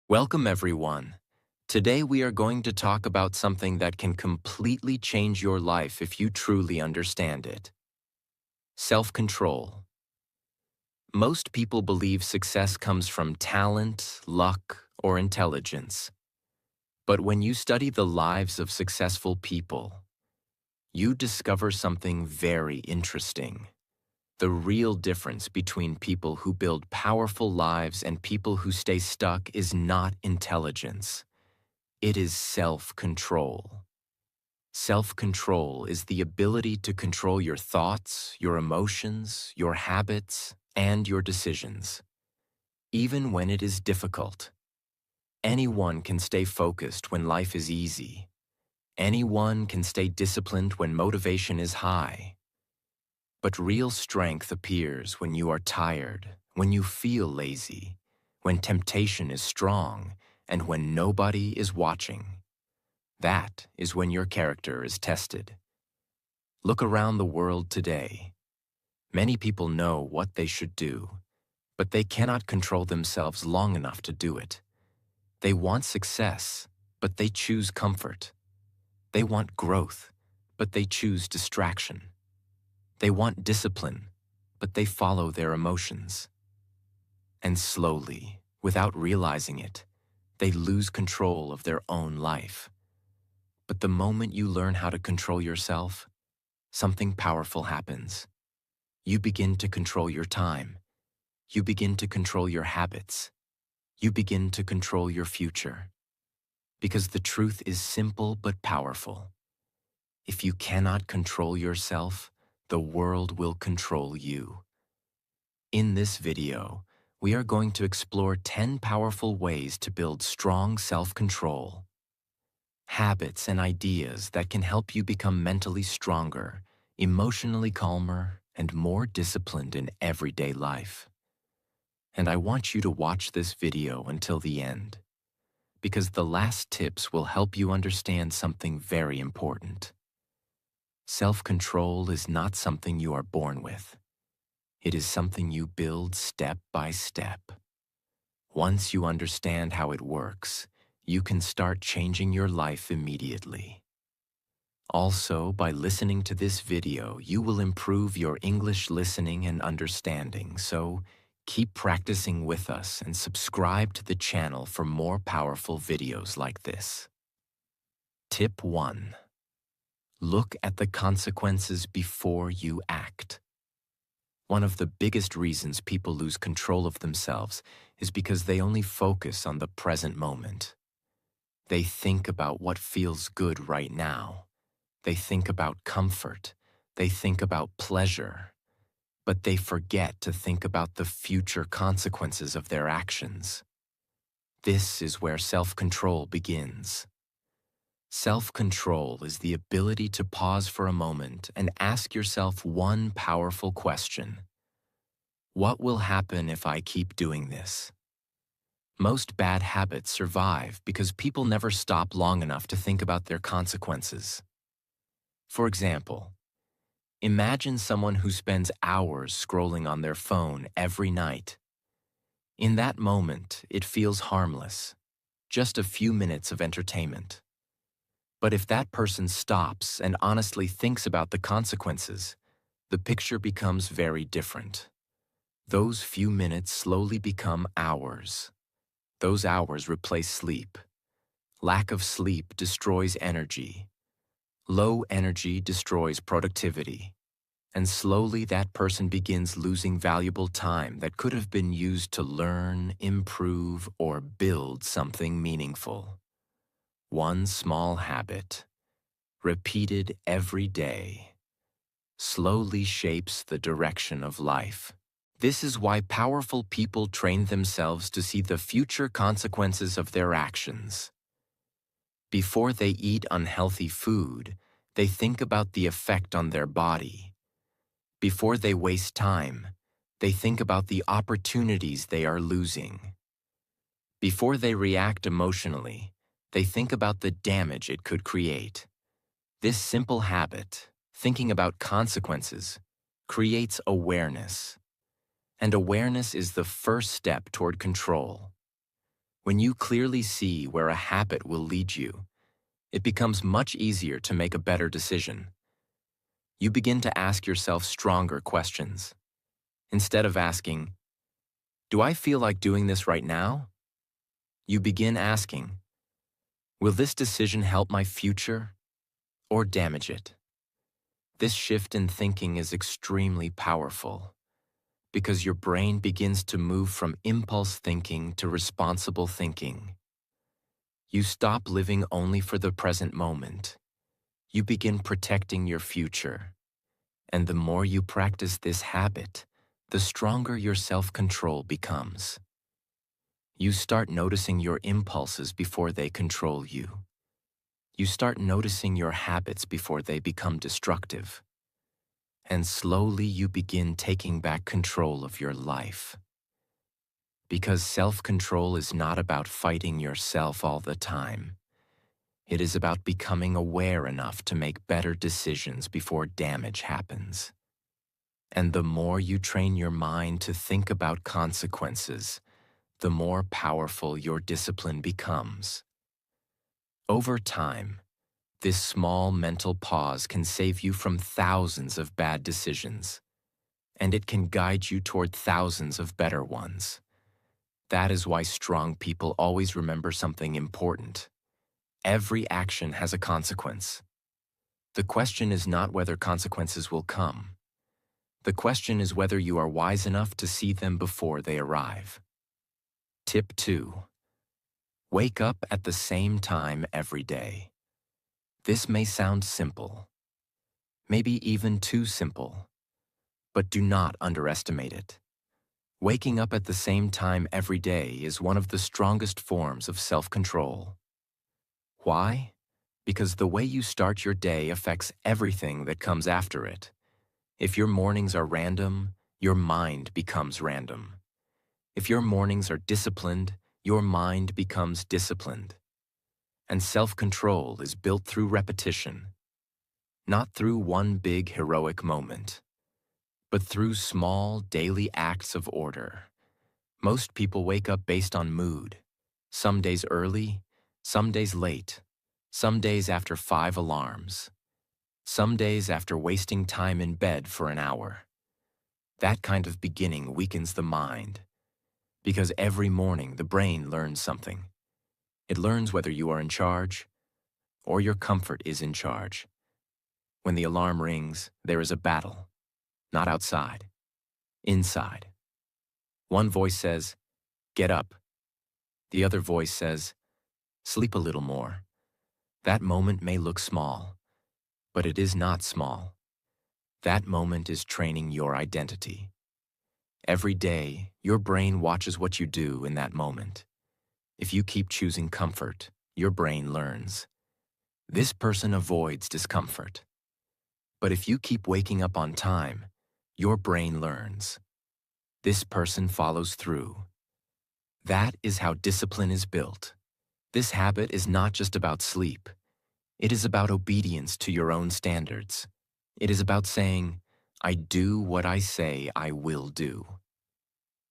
Welcome, everyone. Today we are going to talk about something that can completely change your life if you truly understand it. Self-control. Most people believe success comes from talent, luck, or intelligence. But when you study the lives of successful people, you discover something very interesting. The real difference between people who build powerful lives and people who stay stuck is not intelligence. It is self-control. Self-control is the ability to control your thoughts, your emotions, your habits, and your decisions, even when it is difficult. Anyone can stay focused when life is easy. Anyone can stay disciplined when motivation is high. But real strength appears when you are tired, when you feel lazy, when temptation is strong, and when nobody is watching. That is when your character is tested. Look around the world today. Many people know what they should do, but they cannot control themselves long enough to do it. They want success, but they choose comfort. They want growth, but they choose distraction. They want discipline, but they follow their emotions. And slowly, without realizing it, they lose control of their own life. But the moment you learn how to control yourself, something powerful happens. You begin to control your time. You begin to control your habits. You begin to control your future. Because the truth is simple but powerful. If you cannot control yourself, the world will control you. In this video, we are going to explore 10 powerful ways to build strong self-control. Habits and ideas that can help you become mentally stronger, emotionally calmer, and more disciplined in everyday life. And I want you to watch this video until the end, because the last tips will help you understand something very important. Self-control is not something you are born with. It is something you build step by step. Once you understand how it works, you can start changing your life immediately. Also, by listening to this video, you will improve your English listening and understanding, so keep practicing with us and subscribe to the channel for more powerful videos like this. Tip 1. Look at the consequences before you act. One of the biggest reasons people lose control of themselves is because they only focus on the present moment. They think about what feels good right now. They think about comfort. They think about pleasure. But they forget to think about the future consequences of their actions. This is where self-control begins. Self-control is the ability to pause for a moment and ask yourself one powerful question. What will happen if I keep doing this? Most bad habits survive because people never stop long enough to think about their consequences. For example, imagine someone who spends hours scrolling on their phone every night. In that moment, it feels harmless, just a few minutes of entertainment. But if that person stops and honestly thinks about the consequences, the picture becomes very different. Those few minutes slowly become hours. Those hours replace sleep. Lack of sleep destroys energy. Low energy destroys productivity. And slowly that person begins losing valuable time that could have been used to learn, improve, or build something meaningful. One small habit, repeated every day, slowly shapes the direction of life. This is why powerful people train themselves to see the future consequences of their actions. Before they eat unhealthy food, they think about the effect on their body. Before they waste time, they think about the opportunities they are losing. Before they react emotionally, they think about the damage it could create. This simple habit, thinking about consequences, creates awareness. And awareness is the first step toward control. When you clearly see where a habit will lead you, it becomes much easier to make a better decision. You begin to ask yourself stronger questions. Instead of asking, "Do I feel like doing this right now?" you begin asking, "Will this decision help my future or damage it?" This shift in thinking is extremely powerful because your brain begins to move from impulse thinking to responsible thinking. You stop living only for the present moment. You begin protecting your future. And the more you practice this habit, the stronger your self-control becomes. You start noticing your impulses before they control you. You start noticing your habits before they become destructive. And slowly you begin taking back control of your life. Because self-control is not about fighting yourself all the time. It is about becoming aware enough to make better decisions before damage happens. And the more you train your mind to think about consequences, the more powerful your discipline becomes. Over time, this small mental pause can save you from thousands of bad decisions, and it can guide you toward thousands of better ones. That is why strong people always remember something important. Every action has a consequence. The question is not whether consequences will come. The question is whether you are wise enough to see them before they arrive. Tip 2. Wake up at the same time every day. This may sound simple, maybe even too simple, but do not underestimate it. Waking up at the same time every day is one of the strongest forms of self-control. Why? Because the way you start your day affects everything that comes after it. If your mornings are random, your mind becomes random. If your mornings are disciplined, your mind becomes disciplined. And self-control is built through repetition, not through one big heroic moment, but through small daily acts of order. Most people wake up based on mood, some days early, some days late, some days after 5 alarms, some days after wasting time in bed for an hour. That kind of beginning weakens the mind, because every morning the brain learns something. It learns whether you are in charge or your comfort is in charge. When the alarm rings, there is a battle, not outside, inside. One voice says, "Get up." The other voice says, "Sleep a little more." That moment may look small, but it is not small. That moment is training your identity. Every day, your brain watches what you do in that moment. If you keep choosing comfort, your brain learns. This person avoids discomfort. But if you keep waking up on time, your brain learns. This person follows through. That is how discipline is built. This habit is not just about sleep. It is about obedience to your own standards. It is about saying, "I do what I say I will do."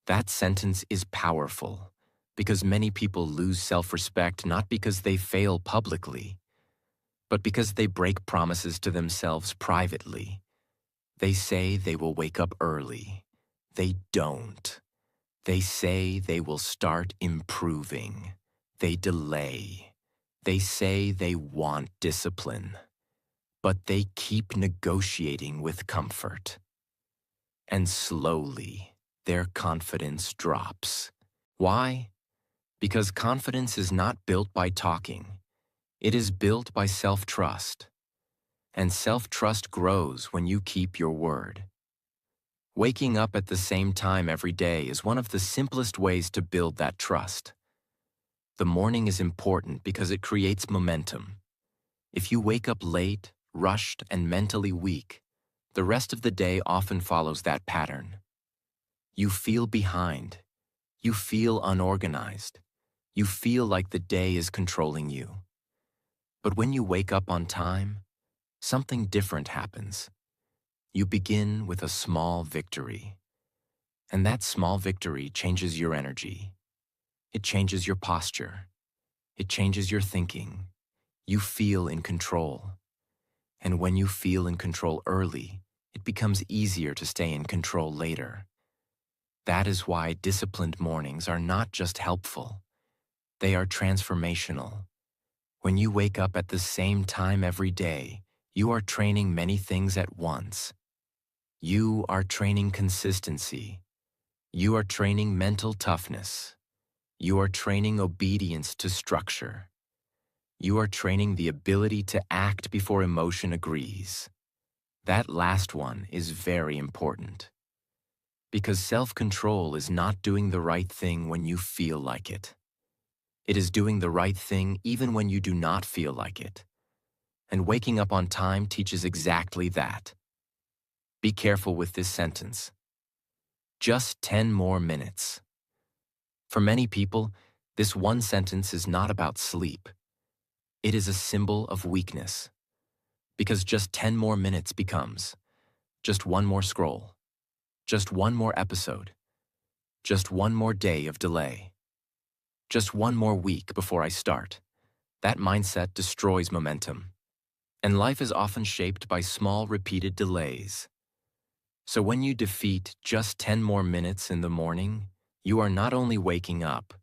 That sentence is powerful because many people lose self-respect not because they fail publicly, but because they break promises to themselves privately. They say they will wake up early. They don't. They say they will start improving. They delay. They say they want discipline, but they keep negotiating with comfort. And slowly, their confidence drops. Why? Because confidence is not built by talking. It is built by self-trust. And self-trust grows when you keep your word. Waking up at the same time every day is one of the simplest ways to build that trust. The morning is important because it creates momentum. If you wake up late, rushed, and mentally weak, the rest of the day often follows that pattern. You feel behind. You feel unorganized. You feel like the day is controlling you. But when you wake up on time, something different happens. You begin with a small victory. And that small victory changes your energy. It changes your posture. It changes your thinking. You feel in control. And when you feel in control early, it becomes easier to stay in control later. That is why disciplined mornings are not just helpful. They are transformational. When you wake up at the same time every day, you are training many things at once. You are training consistency. You are training mental toughness. You are training obedience to structure. You are training the ability to act before emotion agrees. That last one is very important. Because self-control is not doing the right thing when you feel like it. It is doing the right thing even when you do not feel like it. And waking up on time teaches exactly that. Be careful with this sentence. Just 10 more minutes. For many people, this one sentence is not about sleep. It is a symbol of weakness. Because just 10 more minutes becomes just one more scroll, just one more episode, just one more day of delay, just one more week before I start. That mindset destroys momentum. And life is often shaped by small, repeated delays. So when you defeat just 10 more minutes in the morning, you are not only waking up,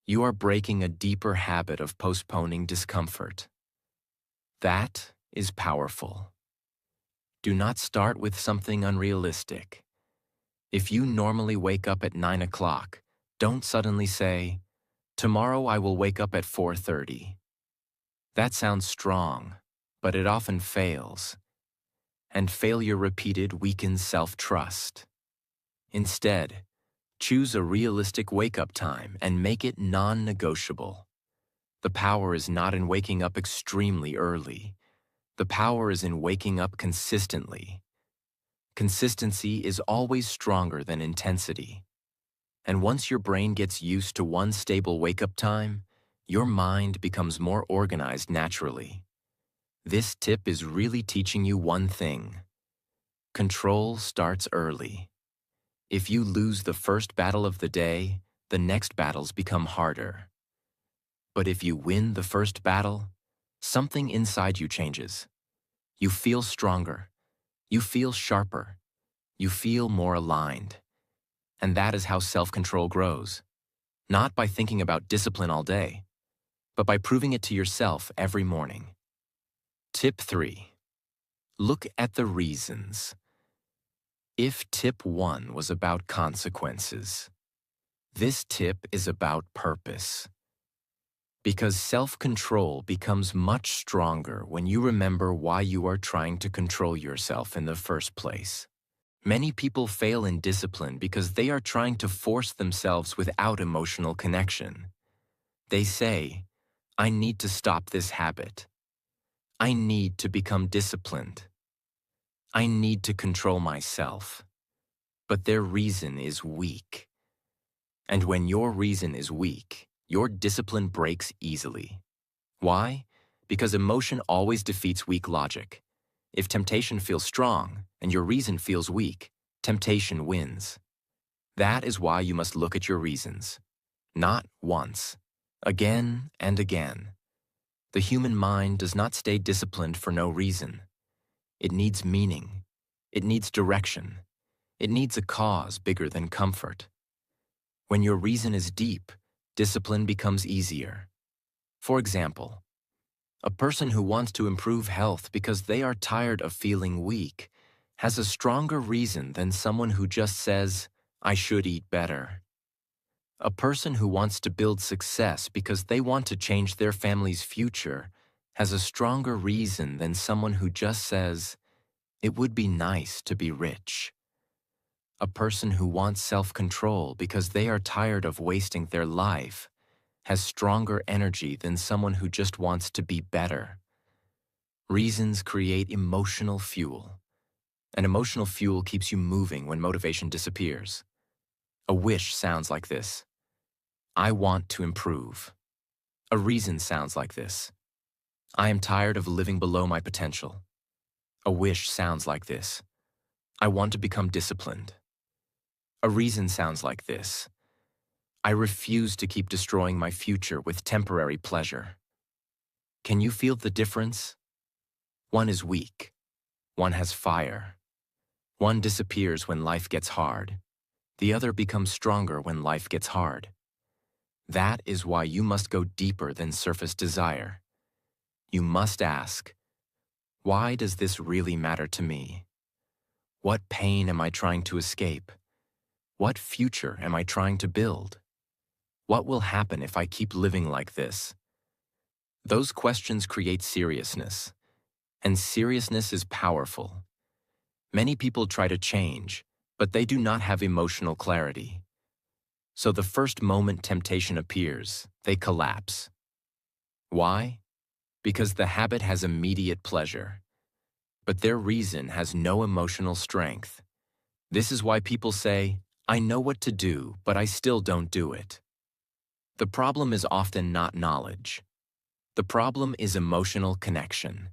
you are breaking a deeper habit of postponing discomfort. That is powerful. Do not start with something unrealistic. If you normally wake up at 9 o'clock, don't suddenly say, "Tomorrow I will wake up at 4:30. That sounds strong, but it often fails. And failure repeated weakens self-trust. Instead, choose a realistic wake-up time and make it non-negotiable. The power is not in waking up extremely early. The power is in waking up consistently. Consistency is always stronger than intensity. And once your brain gets used to one stable wake-up time, your mind becomes more organized naturally. This tip is really teaching you one thing. Control starts early. If you lose the first battle of the day, the next battles become harder. But if you win the first battle, something inside you changes. You feel stronger. You feel sharper. You feel more aligned. And that is how self-control grows. Not by thinking about discipline all day, but by proving it to yourself every morning. Tip 3. Look at the reasons. If tip 1 was about consequences, this tip is about purpose. Because self-control becomes much stronger when you remember why you are trying to control yourself in the first place. Many people fail in discipline because they are trying to force themselves without emotional connection. They say, "I need to stop this habit. I need to become disciplined. I need to control myself." But their reason is weak. And when your reason is weak, your discipline breaks easily. Why? Because emotion always defeats weak logic. If temptation feels strong and your reason feels weak, temptation wins. That is why you must look at your reasons. Not once. Again and again. The human mind does not stay disciplined for no reason. It needs meaning. It needs direction. It needs a cause bigger than comfort. When your reason is deep, discipline becomes easier. For example, a person who wants to improve health because they are tired of feeling weak has a stronger reason than someone who just says, "I should eat better." A person who wants to build success because they want to change their family's future has a stronger reason than someone who just says, "It would be nice to be rich." A person who wants self-control because they are tired of wasting their life has stronger energy than someone who just wants to be better. Reasons create emotional fuel, and emotional fuel keeps you moving when motivation disappears. A wish sounds like this: "I want to improve." A reason sounds like this: "I am tired of living below my potential." A wish sounds like this: "I want to become disciplined." A reason sounds like this: I refuse to keep destroying my future with temporary pleasure. Can you feel the difference? One is weak. One has fire. One disappears when life gets hard. The other becomes stronger when life gets hard. That is why you must go deeper than surface desire. You must ask, why does this really matter to me? What pain am I trying to escape? What future am I trying to build? What will happen if I keep living like this? Those questions create seriousness, and seriousness is powerful. Many people try to change, but they do not have emotional clarity. So the first moment temptation appears, they collapse. Why? Because the habit has immediate pleasure, but their reason has no emotional strength. This is why people say, I know what to do, but I still don't do it. The problem is often not knowledge. The problem is emotional connection.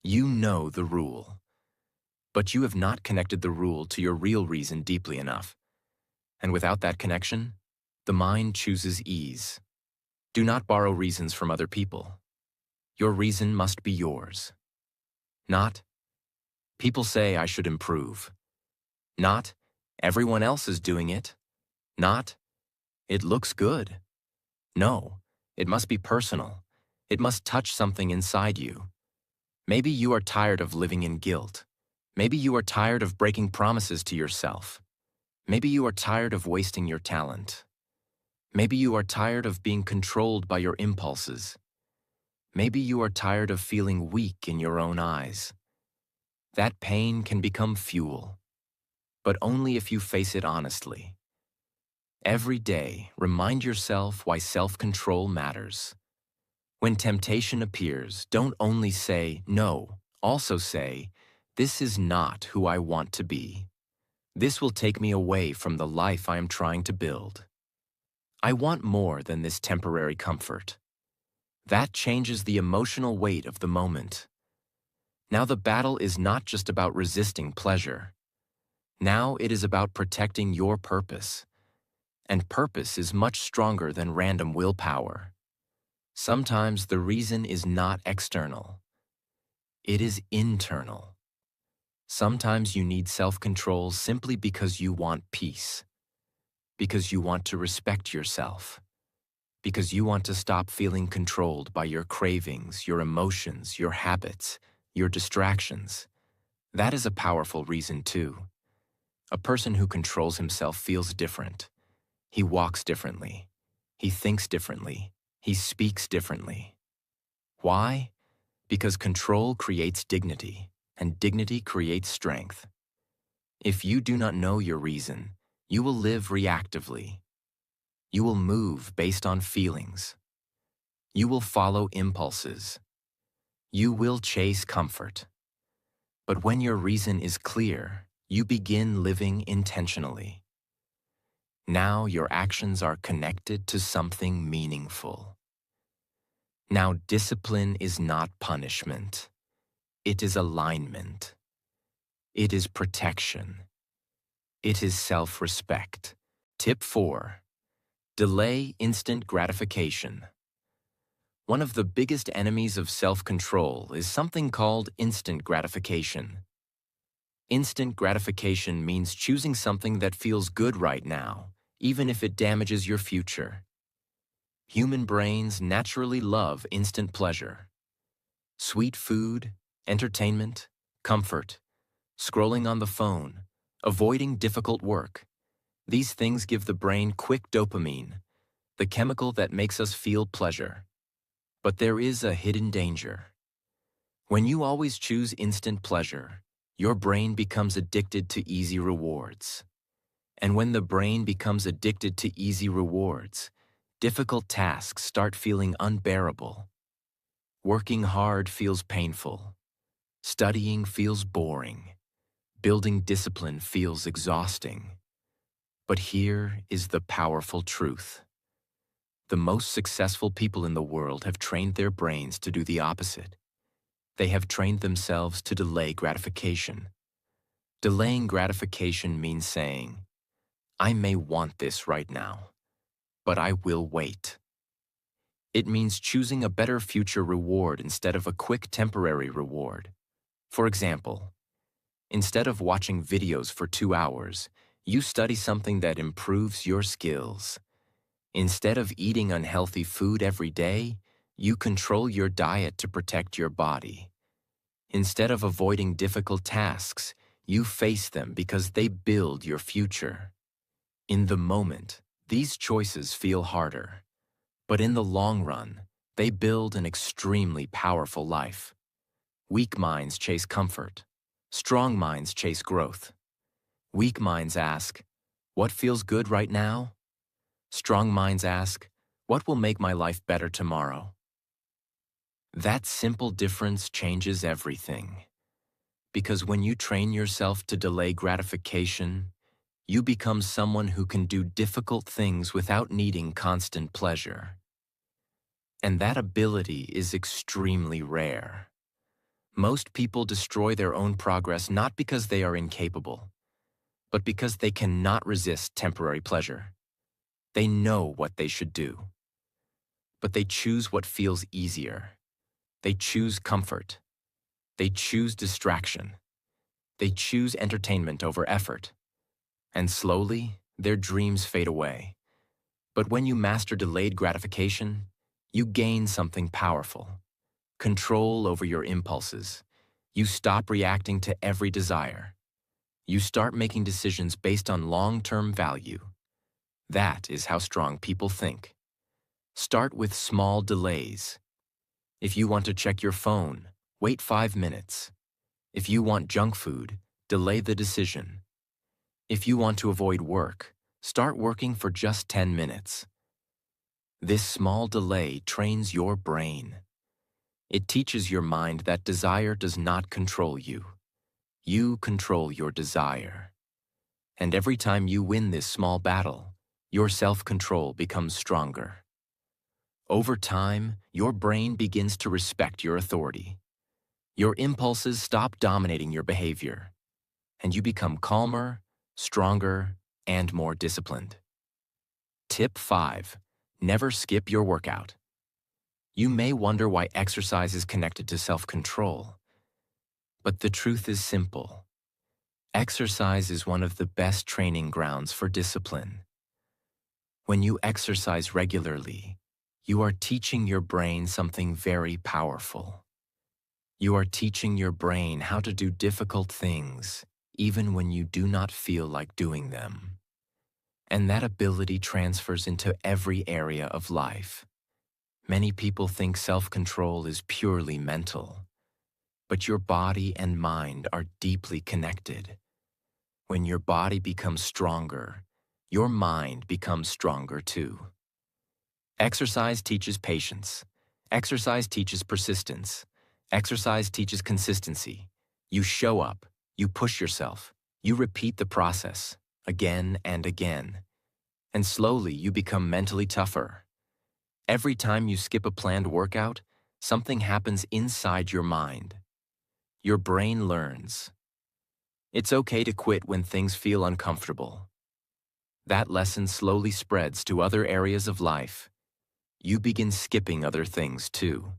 You know the rule, but you have not connected the rule to your real reason deeply enough. And without that connection, the mind chooses ease. Do not borrow reasons from other people. Your reason must be yours. Not, people say I should improve. Not, everyone else is doing it. Not, it looks good. No, it must be personal. It must touch something inside you. Maybe you are tired of living in guilt. Maybe you are tired of breaking promises to yourself. Maybe you are tired of wasting your talent. Maybe you are tired of being controlled by your impulses. Maybe you are tired of feeling weak in your own eyes. That pain can become fuel, but only if you face it honestly. Every day, remind yourself why self-control matters. When temptation appears, don't only say no, also say, this is not who I want to be. This will take me away from the life I am trying to build. I want more than this temporary comfort. That changes the emotional weight of the moment. Now the battle is not just about resisting pleasure. Now it is about protecting your purpose. And purpose is much stronger than random willpower. Sometimes the reason is not external. It is internal. Sometimes you need self-control simply because you want peace, because you want to respect yourself, because you want to stop feeling controlled by your cravings, your emotions, your habits, your distractions. That is a powerful reason too. A person who controls himself feels different. He walks differently. He thinks differently. He speaks differently. Why? Because control creates dignity, and dignity creates strength. If you do not know your reason, you will live reactively. You will move based on feelings. You will follow impulses. You will chase comfort. But when your reason is clear, you begin living intentionally. Now your actions are connected to something meaningful. Now discipline is not punishment. It is alignment. It is protection. It is self-respect. Tip 4. Delay instant gratification. One of the biggest enemies of self-control is something called instant gratification. Instant gratification means choosing something that feels good right now, even if it damages your future. Human brains naturally love instant pleasure. Sweet food, entertainment, comfort, scrolling on the phone, avoiding difficult work. These things give the brain quick dopamine, the chemical that makes us feel pleasure. But there is a hidden danger. When you always choose instant pleasure, your brain becomes addicted to easy rewards. And when the brain becomes addicted to easy rewards, difficult tasks start feeling unbearable. Working hard feels painful. Studying feels boring. Building discipline feels exhausting. But here is the powerful truth. The most successful people in the world have trained their brains to do the opposite. They have trained themselves to delay gratification. Delaying gratification means saying, I may want this right now, but I will wait. It means choosing a better future reward instead of a quick temporary reward. For example, instead of watching videos for 2 hours, you study something that improves your skills. Instead of eating unhealthy food every day, you control your diet to protect your body. Instead of avoiding difficult tasks, you face them because they build your future. In the moment, these choices feel harder, but in the long run, they build an extremely powerful life. Weak minds chase comfort. Strong minds chase growth. Weak minds ask, "What feels good right now?" Strong minds ask, "What will make my life better tomorrow?" That simple difference changes everything. Because when you train yourself to delay gratification, you become someone who can do difficult things without needing constant pleasure. And that ability is extremely rare. Most people destroy their own progress not because they are incapable, but because they cannot resist temporary pleasure. They know what they should do, but they choose what feels easier. They choose comfort. They choose distraction. They choose entertainment over effort. And slowly, their dreams fade away. But when you master delayed gratification, you gain something powerful: control over your impulses. You stop reacting to every desire. You start making decisions based on long-term value. That is how strong people think. Start with small delays. If you want to check your phone, wait 5 minutes. If you want junk food, delay the decision. If you want to avoid work, start working for just 10 minutes. This small delay trains your brain. It teaches your mind that desire does not control you. You control your desire. And every time you win this small battle, your self-control becomes stronger. Over time, your brain begins to respect your authority. Your impulses stop dominating your behavior, and you become calmer, stronger, and more disciplined. Tip 5. Never skip your workout. You may wonder why exercise is connected to self-control. But the truth is simple. Exercise is one of the best training grounds for discipline. When you exercise regularly, you are teaching your brain something very powerful. You are teaching your brain how to do difficult things, even when you do not feel like doing them. And that ability transfers into every area of life. Many people think self-control is purely mental, but your body and mind are deeply connected. When your body becomes stronger, your mind becomes stronger too. Exercise teaches patience. Exercise teaches persistence. Exercise teaches consistency. You show up, you push yourself, you repeat the process again and again. And slowly you become mentally tougher. Every time you skip a planned workout, something happens inside your mind. Your brain learns. It's okay to quit when things feel uncomfortable. That lesson slowly spreads to other areas of life. You begin skipping other things too.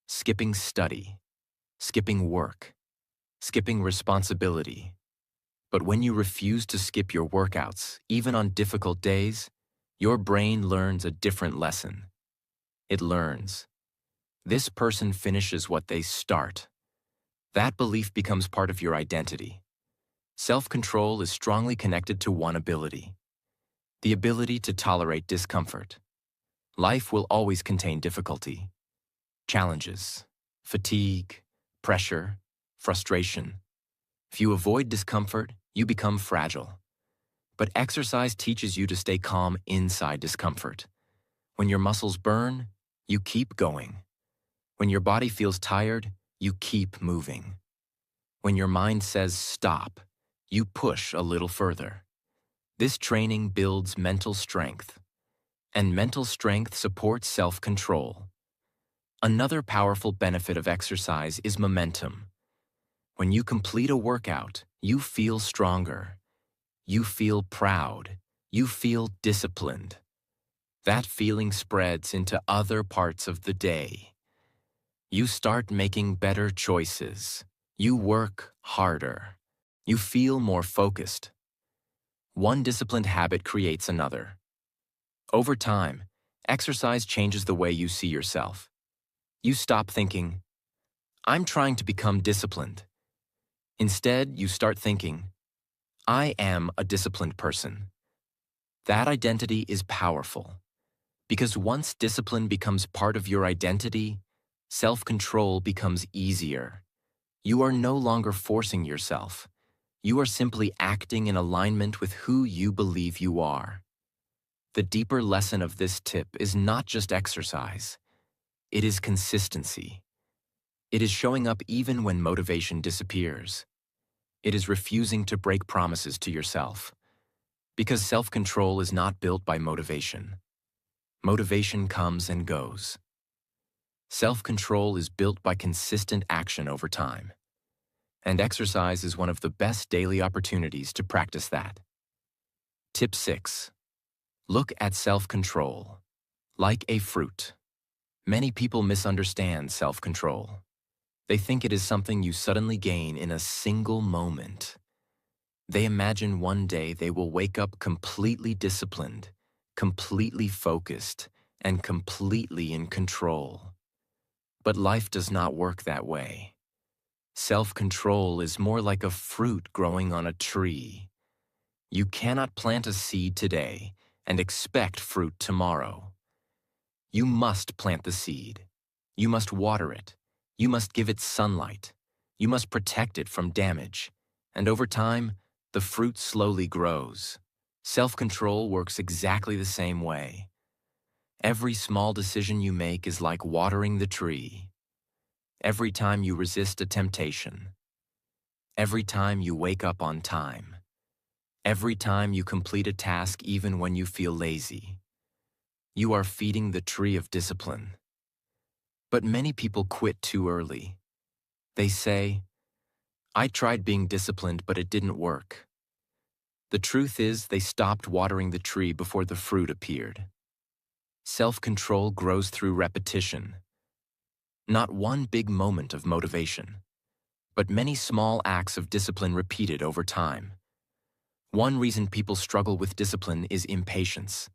Skipping study, skipping work, skipping responsibility. But when you refuse to skip your workouts, even on difficult days, your brain learns a different lesson. It learns, this person finishes what they start. That belief becomes part of your identity. Self-control is strongly connected to one ability: the ability to tolerate discomfort. Life will always contain difficulty, challenges, fatigue, pressure, frustration. If you avoid discomfort, you become fragile. But exercise teaches you to stay calm inside discomfort. When your muscles burn, you keep going. When your body feels tired, you keep moving. When your mind says stop, you push a little further. This training builds mental strength, and mental strength supports self-control. Another powerful benefit of exercise is momentum. When you complete a workout, you feel stronger. You feel proud. You feel disciplined. That feeling spreads into other parts of the day. You start making better choices. You work harder. You feel more focused. One disciplined habit creates another. Over time, exercise changes the way you see yourself. You stop thinking, I'm trying to become disciplined. Instead, you start thinking, I am a disciplined person. That identity is powerful. Because once discipline becomes part of your identity, self-control becomes easier. You are no longer forcing yourself. You are simply acting in alignment with who you believe you are. The deeper lesson of this tip is not just exercise. It is consistency. It is showing up even when motivation disappears. It is refusing to break promises to yourself. Because self-control is not built by motivation. Motivation comes and goes. Self-control is built by consistent action over time. And exercise is one of the best daily opportunities to practice that. Tip 6. Look at self-control like a fruit. Many people misunderstand self-control. They think it is something you suddenly gain in a single moment. They imagine one day they will wake up completely disciplined, completely focused, and completely in control. But life does not work that way. Self-control is more like a fruit growing on a tree. You cannot plant a seed today and expect fruit tomorrow. You must plant the seed. You must water it. You must give it sunlight. You must protect it from damage. And over time, the fruit slowly grows. Self-control works exactly the same way. Every small decision you make is like watering the tree. Every time you resist a temptation. Every time you wake up on time. Every time you complete a task even when you feel lazy. You are feeding the tree of discipline. But many people quit too early. They say, I tried being disciplined, but it didn't work. The truth is, they stopped watering the tree before the fruit appeared. Self-control grows through repetition. Not one big moment of motivation, but many small acts of discipline repeated over time. One reason people struggle with discipline is impatience.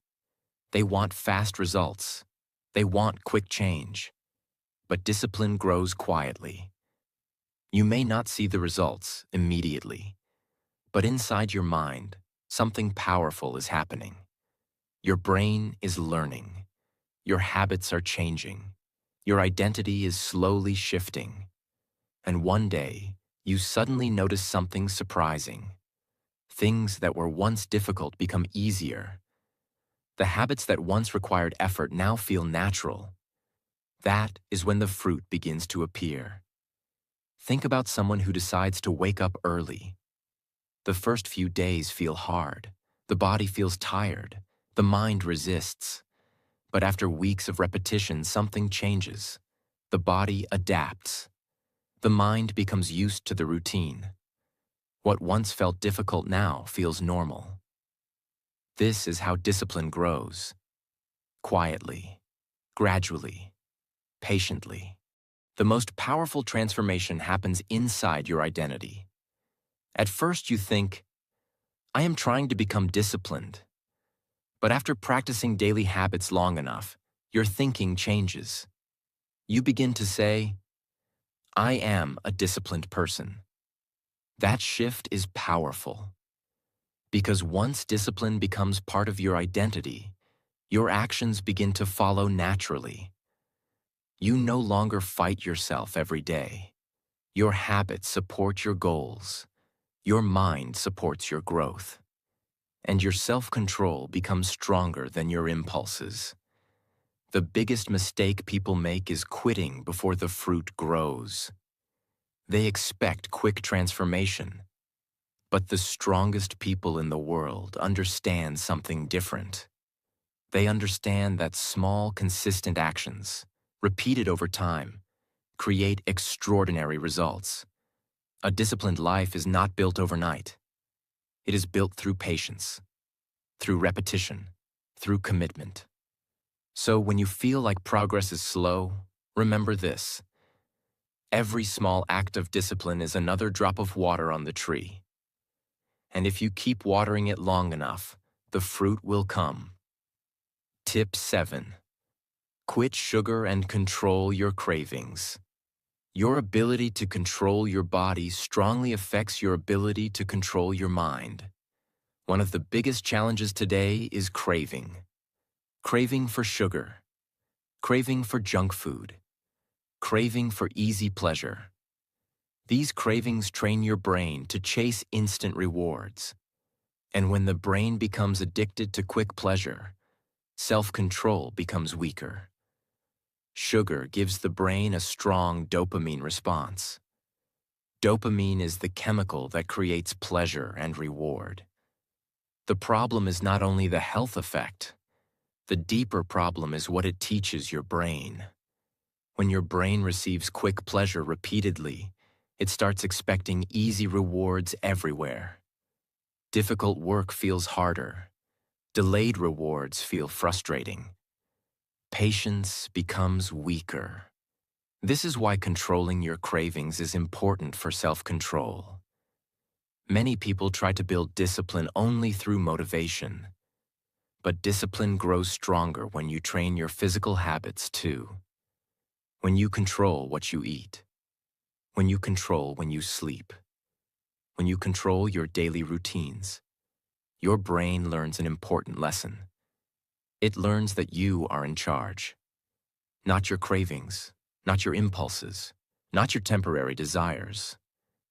They want fast results. They want quick change. But discipline grows quietly. You may not see the results immediately, but inside your mind, something powerful is happening. Your brain is learning. Your habits are changing. Your identity is slowly shifting. And one day, you suddenly notice something surprising. Things that were once difficult become easier. The habits that once required effort now feel natural. That is when the fruit begins to appear. Think about someone who decides to wake up early. The first few days feel hard. The body feels tired. The mind resists. But after weeks of repetition, something changes. The body adapts. The mind becomes used to the routine. What once felt difficult now feels normal. This is how discipline grows. Quietly, gradually, patiently. The most powerful transformation happens inside your identity. At first you think, I am trying to become disciplined. But after practicing daily habits long enough, your thinking changes. You begin to say, I am a disciplined person. That shift is powerful. Because once discipline becomes part of your identity, your actions begin to follow naturally. You no longer fight yourself every day. Your habits support your goals. Your mind supports your growth. And your self-control becomes stronger than your impulses. The biggest mistake people make is quitting before the fruit grows. They expect quick transformation. But the strongest people in the world understand something different. They understand that small, consistent actions, repeated over time, create extraordinary results. A disciplined life is not built overnight. It is built through patience, through repetition, through commitment. So when you feel like progress is slow, remember this. Every small act of discipline is another drop of water on the tree. And if you keep watering it long enough, the fruit will come. Tip 7. Quit sugar and control your cravings. Your ability to control your body strongly affects your ability to control your mind. One of the biggest challenges today is craving. Craving for sugar. Craving for junk food. Craving for easy pleasure. These cravings train your brain to chase instant rewards. And when the brain becomes addicted to quick pleasure, self-control becomes weaker. Sugar gives the brain a strong dopamine response. Dopamine is the chemical that creates pleasure and reward. The problem is not only the health effect. The deeper problem is what it teaches your brain. When your brain receives quick pleasure repeatedly, it starts expecting easy rewards everywhere. Difficult work feels harder. Delayed rewards feel frustrating. Patience becomes weaker. This is why controlling your cravings is important for self-control. Many people try to build discipline only through motivation. But discipline grows stronger when you train your physical habits too. When you control what you eat. When you control when you sleep. When you control your daily routines. Your brain learns an important lesson. It learns that you are in charge. Not your cravings, not your impulses, not your temporary desires.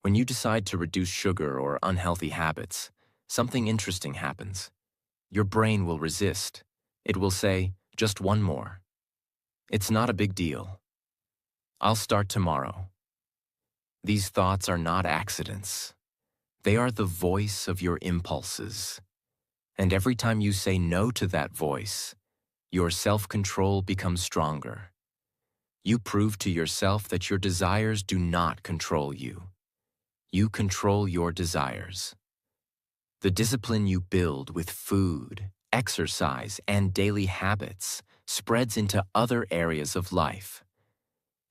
When you decide to reduce sugar or unhealthy habits, something interesting happens. Your brain will resist. It will say, just one more. It's not a big deal. I'll start tomorrow. These thoughts are not accidents. They are the voice of your impulses. And every time you say no to that voice, your self-control becomes stronger. You prove to yourself that your desires do not control you. You control your desires. The discipline you build with food, exercise, and daily habits spreads into other areas of life.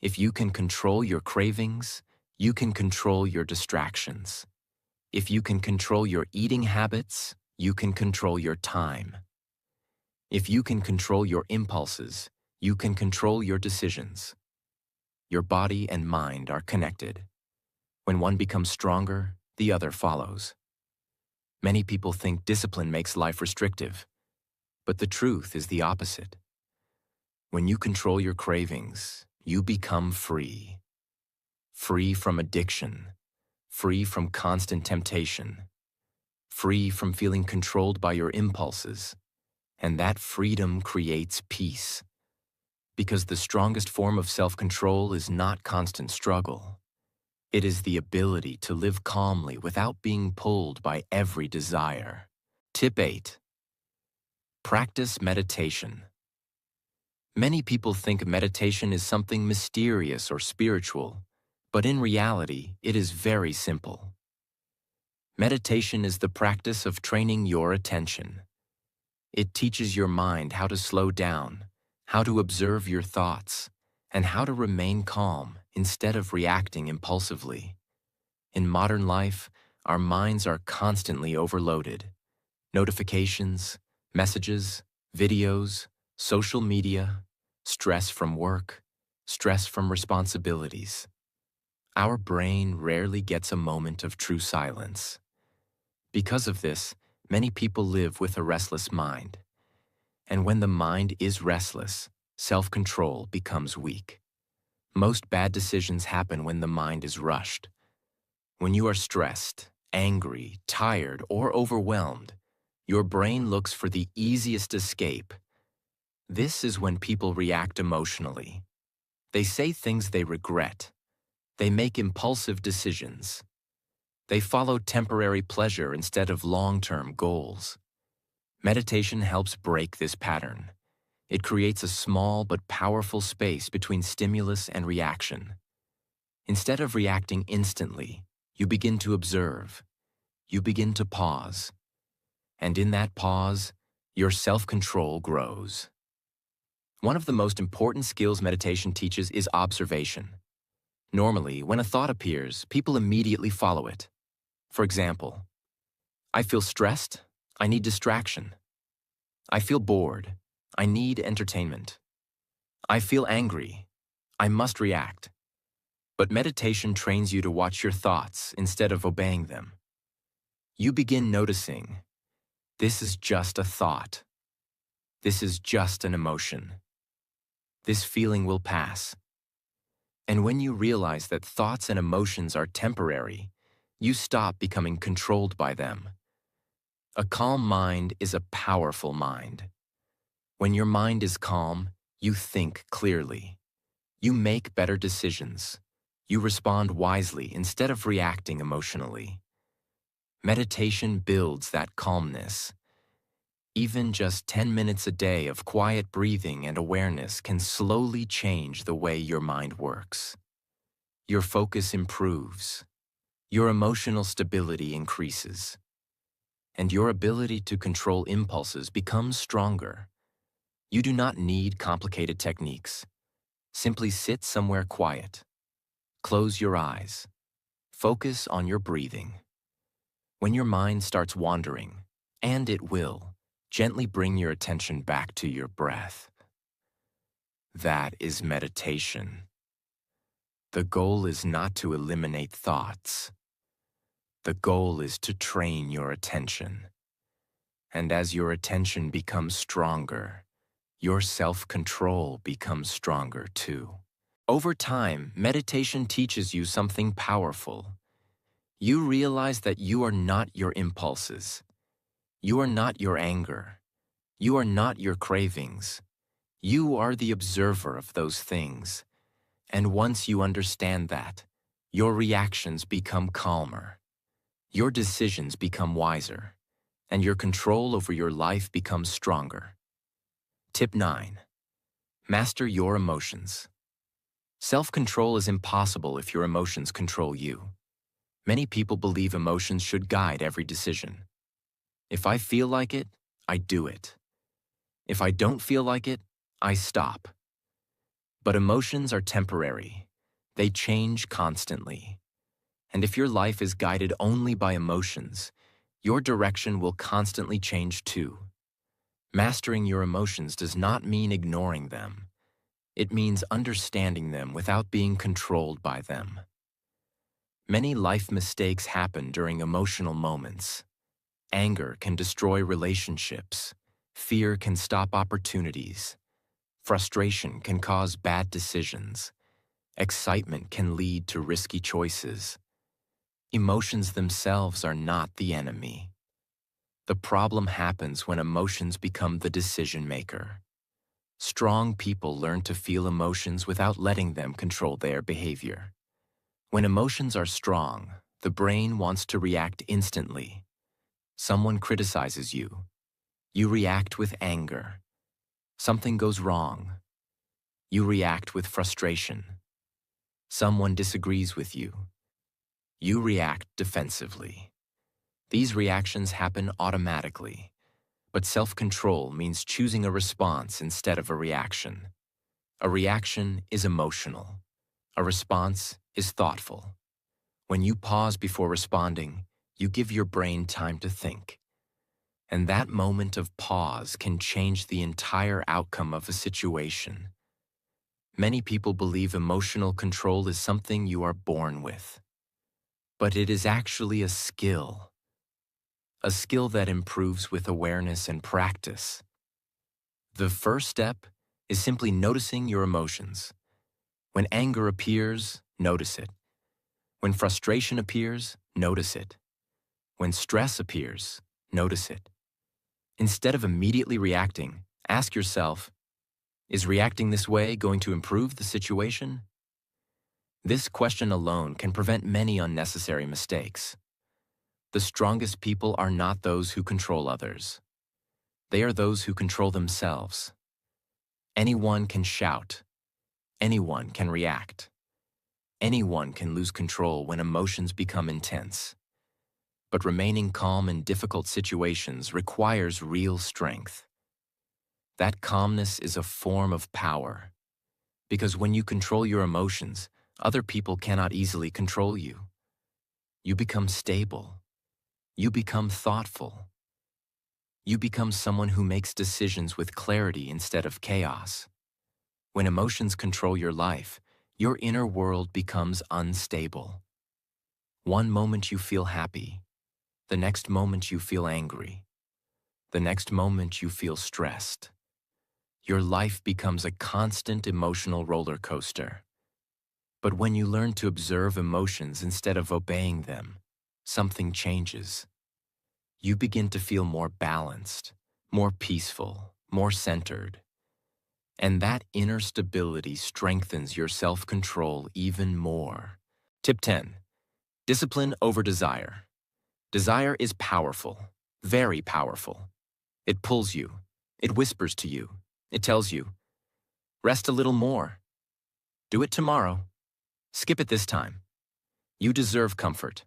If you can control your cravings, you can control your distractions. If you can control your eating habits, you can control your time. If you can control your impulses, you can control your decisions. Your body and mind are connected. When one becomes stronger, the other follows. Many people think discipline makes life restrictive, but the truth is the opposite. When you control your cravings, you become free. Free from addiction, free from constant temptation, free from feeling controlled by your impulses, and that freedom creates peace. Because the strongest form of self-control is not constant struggle. It is the ability to live calmly without being pulled by every desire. Tip 8. Practice meditation. Many people think meditation is something mysterious or spiritual, but in reality, it is very simple. Meditation is the practice of training your attention. It teaches your mind how to slow down, how to observe your thoughts, and how to remain calm instead of reacting impulsively. In modern life, our minds are constantly overloaded. Notifications, messages, videos, social media, stress from work, stress from responsibilities. Our brain rarely gets a moment of true silence. Because of this, many people live with a restless mind. And when the mind is restless, self-control becomes weak. Most bad decisions happen when the mind is rushed. When you are stressed, angry, tired, or overwhelmed, your brain looks for the easiest escape. This is when people react emotionally. They say things they regret. They make impulsive decisions. They follow temporary pleasure instead of long-term goals. Meditation helps break this pattern. It creates a small but powerful space between stimulus and reaction. Instead of reacting instantly, you begin to observe. You begin to pause. And in that pause, your self-control grows. One of the most important skills meditation teaches is observation. Normally, when a thought appears, people immediately follow it. For example, I feel stressed, I need distraction. I feel bored, I need entertainment. I feel angry, I must react. But meditation trains you to watch your thoughts instead of obeying them. You begin noticing, this is just a thought. This is just an emotion. This feeling will pass. And when you realize that thoughts and emotions are temporary, you stop becoming controlled by them. A calm mind is a powerful mind. When your mind is calm, you think clearly. You make better decisions. You respond wisely instead of reacting emotionally. Meditation builds that calmness. Even just 10 minutes a day of quiet breathing and awareness can slowly change the way your mind works. Your focus improves. Your emotional stability increases. And your ability to control impulses becomes stronger. You do not need complicated techniques. Simply sit somewhere quiet. Close your eyes. Focus on your breathing. When your mind starts wandering, and it will, gently bring your attention back to your breath. That is meditation. The goal is not to eliminate thoughts. The goal is to train your attention. And as your attention becomes stronger, your self-control becomes stronger too. Over time, meditation teaches you something powerful. You realize that you are not your impulses. You are not your anger. You are not your cravings. You are the observer of those things. And once you understand that, your reactions become calmer. Your decisions become wiser. And your control over your life becomes stronger. Tip 9. Master your emotions. Self-control is impossible if your emotions control you. Many people believe emotions should guide every decision. If I feel like it, I do it. If I don't feel like it, I stop. But emotions are temporary. They change constantly. And if your life is guided only by emotions, your direction will constantly change too. Mastering your emotions does not mean ignoring them. It means understanding them without being controlled by them. Many life mistakes happen during emotional moments. Anger can destroy relationships. Fear can stop opportunities. Frustration can cause bad decisions. Excitement can lead to risky choices. Emotions themselves are not the enemy. The problem happens when emotions become the decision maker. Strong people learn to feel emotions without letting them control their behavior. When emotions are strong, the brain wants to react instantly. Someone criticizes you. You react with anger. Something goes wrong. You react with frustration. Someone disagrees with you. You react defensively. These reactions happen automatically, but self-control means choosing a response instead of a reaction. A reaction is emotional. A response is thoughtful. When you pause before responding, you give your brain time to think. And that moment of pause can change the entire outcome of a situation. Many people believe emotional control is something you are born with. But it is actually a skill that improves with awareness and practice. The first step is simply noticing your emotions. When anger appears, notice it. When frustration appears, notice it. When stress appears, notice it. Instead of immediately reacting, ask yourself, is reacting this way going to improve the situation? This question alone can prevent many unnecessary mistakes. The strongest people are not those who control others. They are those who control themselves. Anyone can shout. Anyone can react. Anyone can lose control when emotions become intense. But remaining calm in difficult situations requires real strength. That calmness is a form of power, because when you control your emotions, other people cannot easily control you. You become stable. You become thoughtful. You become someone who makes decisions with clarity instead of chaos. When emotions control your life, your inner world becomes unstable. One moment you feel happy, the next moment you feel angry, the next moment you feel stressed. Your life becomes a constant emotional roller coaster. But when you learn to observe emotions instead of obeying them, something changes. You begin to feel more balanced, more peaceful, more centered. And that inner stability strengthens your self-control even more. Tip 10. Discipline over desire. Desire is powerful, very powerful. It pulls you. It whispers to you. It tells you, rest a little more. Do it tomorrow. Skip it this time. You deserve comfort.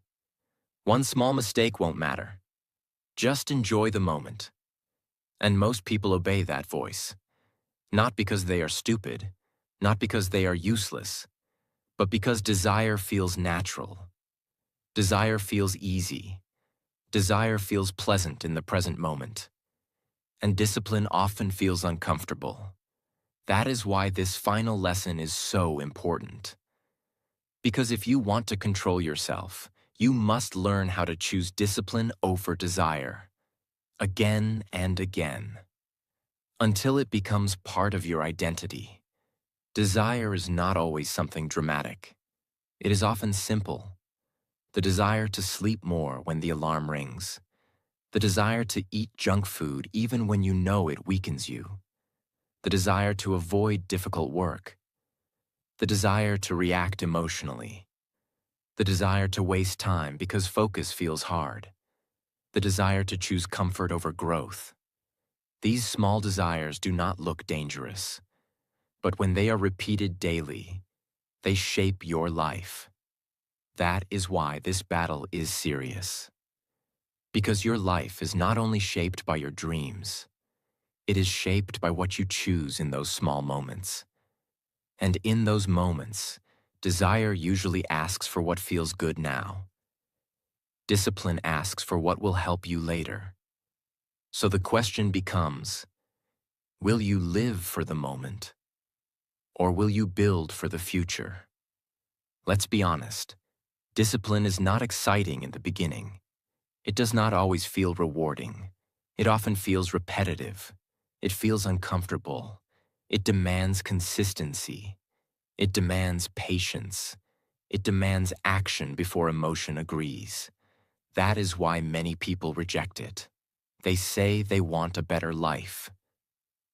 One small mistake won't matter. Just enjoy the moment. And most people obey that voice. Not because they are stupid, not because they are useless, but because desire feels natural. Desire feels easy. Desire feels pleasant in the present moment. And discipline often feels uncomfortable. That is why this final lesson is so important. Because if you want to control yourself, you must learn how to choose discipline over desire, again and again, until it becomes part of your identity. Desire is not always something dramatic. It is often simple. The desire to sleep more when the alarm rings. The desire to eat junk food even when you know it weakens you. The desire to avoid difficult work. The desire to react emotionally. The desire to waste time because focus feels hard. The desire to choose comfort over growth. These small desires do not look dangerous, but when they are repeated daily, they shape your life. That is why this battle is serious. Because your life is not only shaped by your dreams, it is shaped by what you choose in those small moments. And in those moments, desire usually asks for what feels good now. Discipline asks for what will help you later. So the question becomes, will you live for the moment? Or will you build for the future? Let's be honest. Discipline is not exciting in the beginning. It does not always feel rewarding. It often feels repetitive. It feels uncomfortable. It demands consistency. It demands patience. It demands action before emotion agrees. That is why many people reject it. They say they want a better life,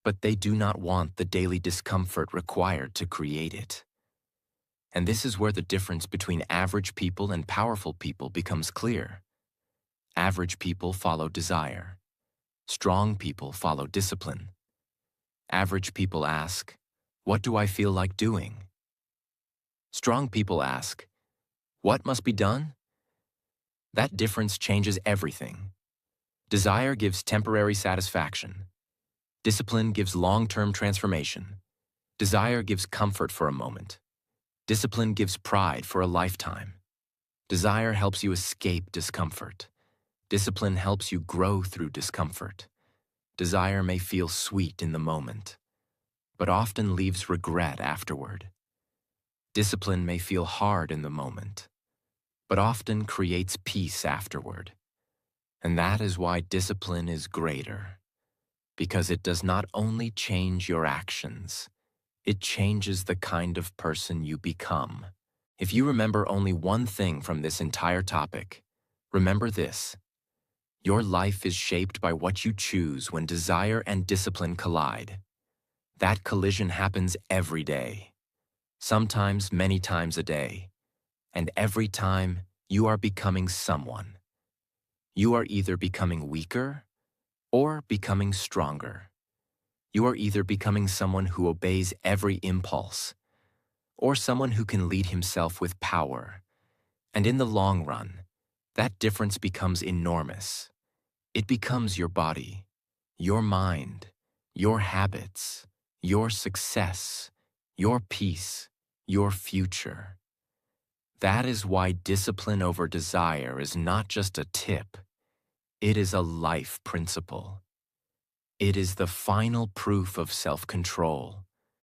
but they do not want the daily discomfort required to create it. And this is where the difference between average people and powerful people becomes clear. Average people follow desire. Strong people follow discipline. Average people ask, what do I feel like doing? Strong people ask, what must be done? That difference changes everything. Desire gives temporary satisfaction. Discipline gives long-term transformation. Desire gives comfort for a moment. Discipline gives pride for a lifetime. Desire helps you escape discomfort. Discipline helps you grow through discomfort. Desire may feel sweet in the moment, but often leaves regret afterward. Discipline may feel hard in the moment, but often creates peace afterward. And that is why discipline is greater, because it does not only change your actions, it changes the kind of person you become. If you remember only one thing from this entire topic, remember this. Your life is shaped by what you choose when desire and discipline collide. That collision happens every day, sometimes many times a day, and every time you are becoming someone. You are either becoming weaker or becoming stronger. You are either becoming someone who obeys every impulse or someone who can lead himself with power. And in the long run, that difference becomes enormous. It becomes your body, your mind, your habits, your success, your peace, your future. That is why discipline over desire is not just a tip, it is a life principle. It is the final proof of self-control,